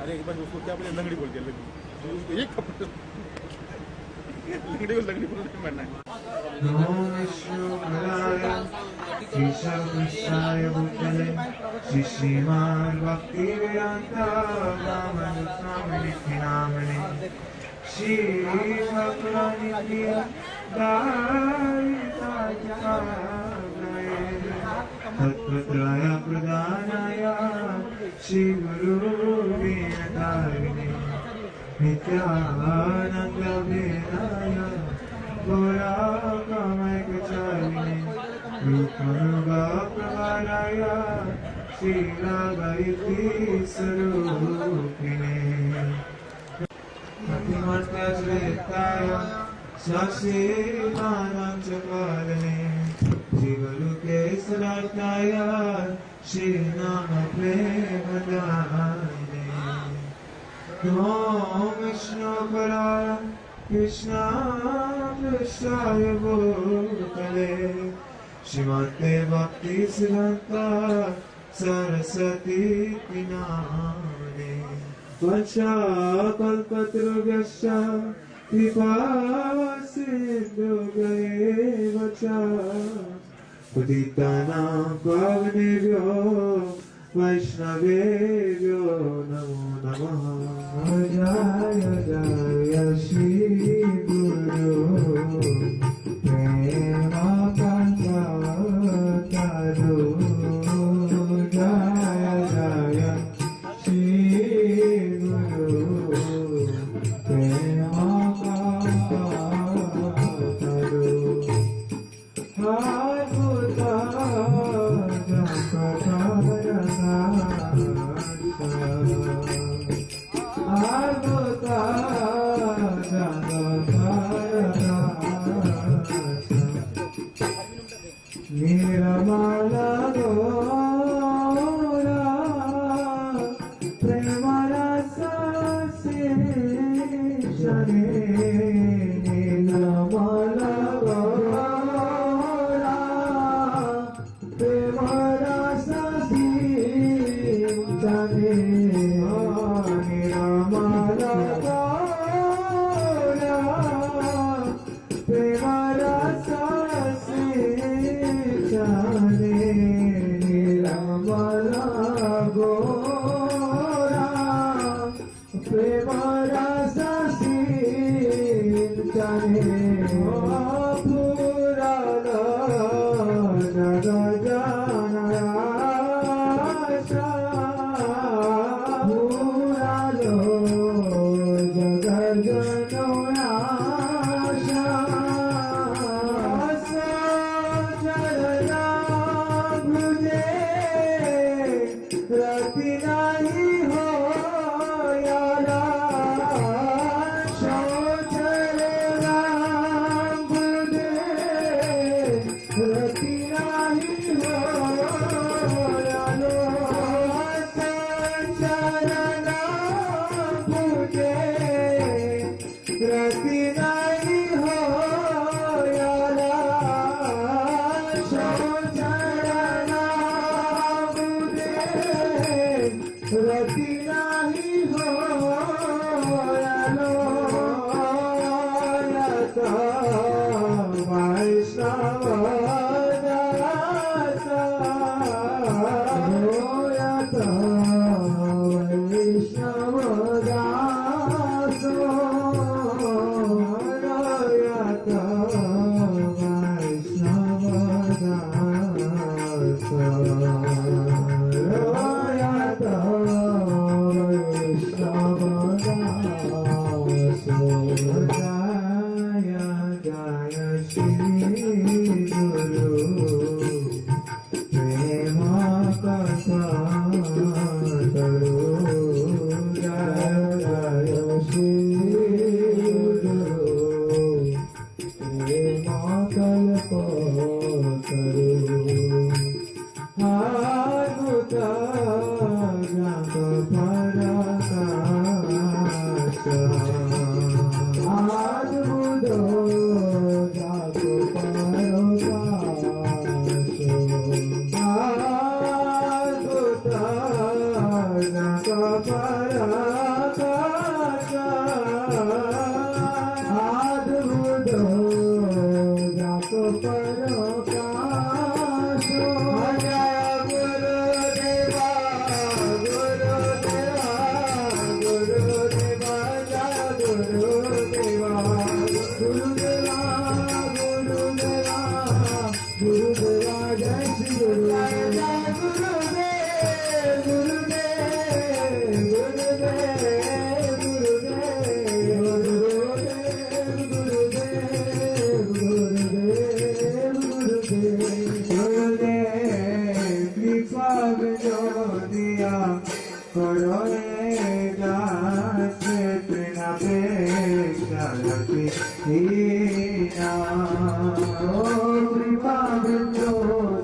अरे एक बार उसको क्या बोले, लंगड़ी बोल के लंगड़ी, एक लंगड़ी को लंगड़ी बोल के मरना है। श्रीमान भक्ति वेदांता रामन स्वामी नामने श्री भक्ति तत्पत्राय प्रदानाय श्री गुरु वीणधारिणे नित्यानंद वेदाय गौराकमैकचारिणे रूपनुगप्रभाराय श्रीरागयति स्वरूपिणे भक्तिमर्त्यश्रेष्ठाय सश्रीमानंचकारिणे श्रीगुरुकेशराय श्रीनाम प्रेमदायिने नमो विष्णुपराय कृष्णाय भूतले श्रीमते भक्तिसिद्धान्त सरस्वती नामिने वंशाकल्पतरुभ्यश्च कृपा सिन्धुभ्येव च पतितानां पावनेभ्यो वैष्णवेभ्यो नमो नमः। जय जय श्री गुरु प्रेमाकांतारु जय जय श्री गुरु प्रेमाकांतारु Niramala Gora Premarasa Shane Niramala Gora Premarasa Shane Niramala Gora Premarasa Shane Niramala Gora Premarasa Shane Purana Jagajanaya Purano Jagajanaya Rati nahi ho yara रति नहीं हो यारा शोचना मुझे रति नहीं हो यारो याता वैष्णव दासा याता वैष्णव दासो याता वैष्णव दासो याता वैष्णव दासो जय जय श्री गुरु प्रेम कथा करो जय जय श्री गुरु प्रेम कल्प करो अद्भुत जग पराकाश अद्भुत जग पराकाश अद्भुत जग पराकाश जय गुरुदेवा गुरुदेवा गुरुदेवा जय गुरुदेवा गुरुदेवा गुरुदेवा गुरुदेवा जय श्री गुरुदेव जय गुरुदेव गुरुदेव गुरुदेव गुरुदेव गुरुदेव गुरुदेव कृपा जो दिया करो कृपा जो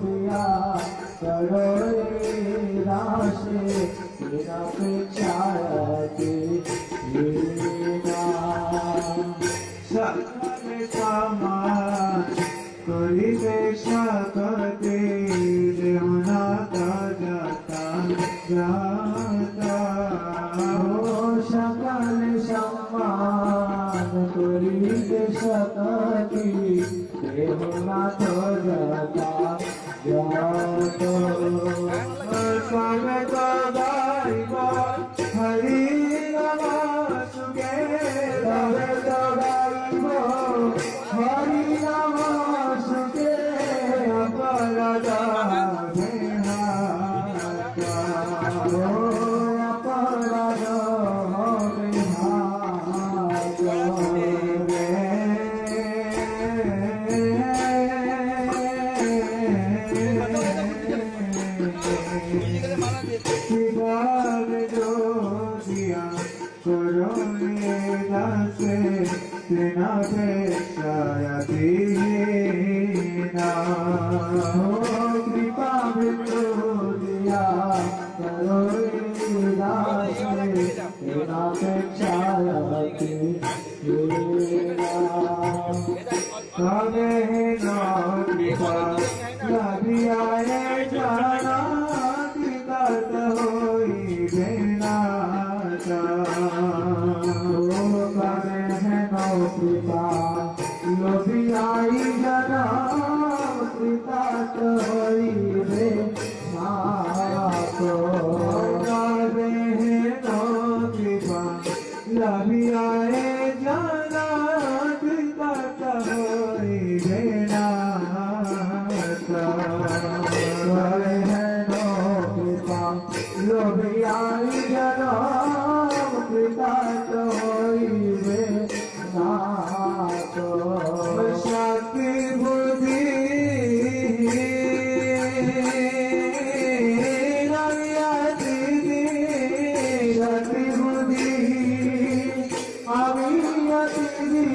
दिया करो राशि सकल समान करिते सकते देवनाथा जाता जाता सकल समान करिते सकते देवनाथ जाता जाता स्वागत गाइब हरि नाम सुगे स्वागत गाइब हरि नाम सुगे अपराध कृपा दिया करो जाना कृत होई बेना कृपा लोभियाई जना कृता होइबे नाको गावे नो कृपा लोभियाई जना कृता होइबे नाको गावे नो कृपा लोभियाई जना कृता होइबे नाको शक्ति बुद्धि शक्ति बुद्धि अवियति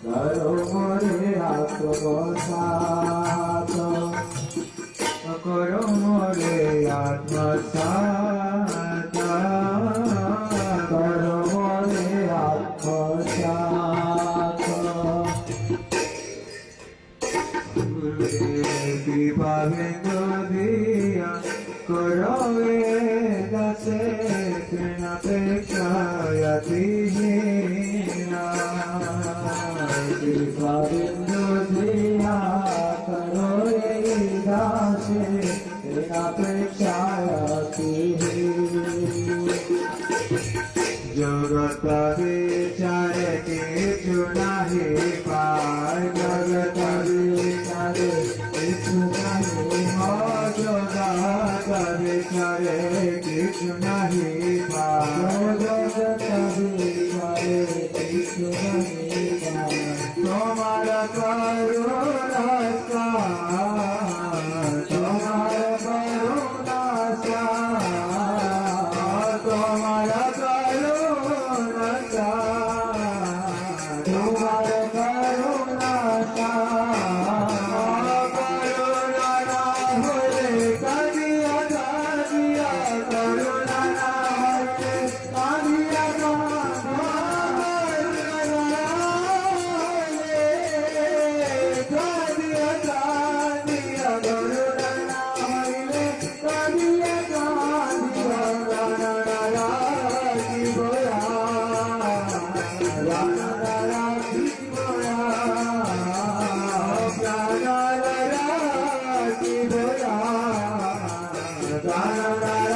કરો મોરે આત્મસાત કરો મોરે આત્મસાત કરો મોરે આત્મસાત કૃપા બિંદુ દિયા કરો વેદસે તૃણાપેક્ષાયતિ કૃપા બિંદુ દિયા કરો વેદસે તૃણાપેક્ષાયતિ જગત વિચારે કિચુ નહીં પાર જગત વિચારે કિચુ નહીં જગત વિચારે કિચુ નહીં પાર જગત વિચારે કિચુ નહીં પાર તમારા કરુણા તમારા કરુણા તમારા la la la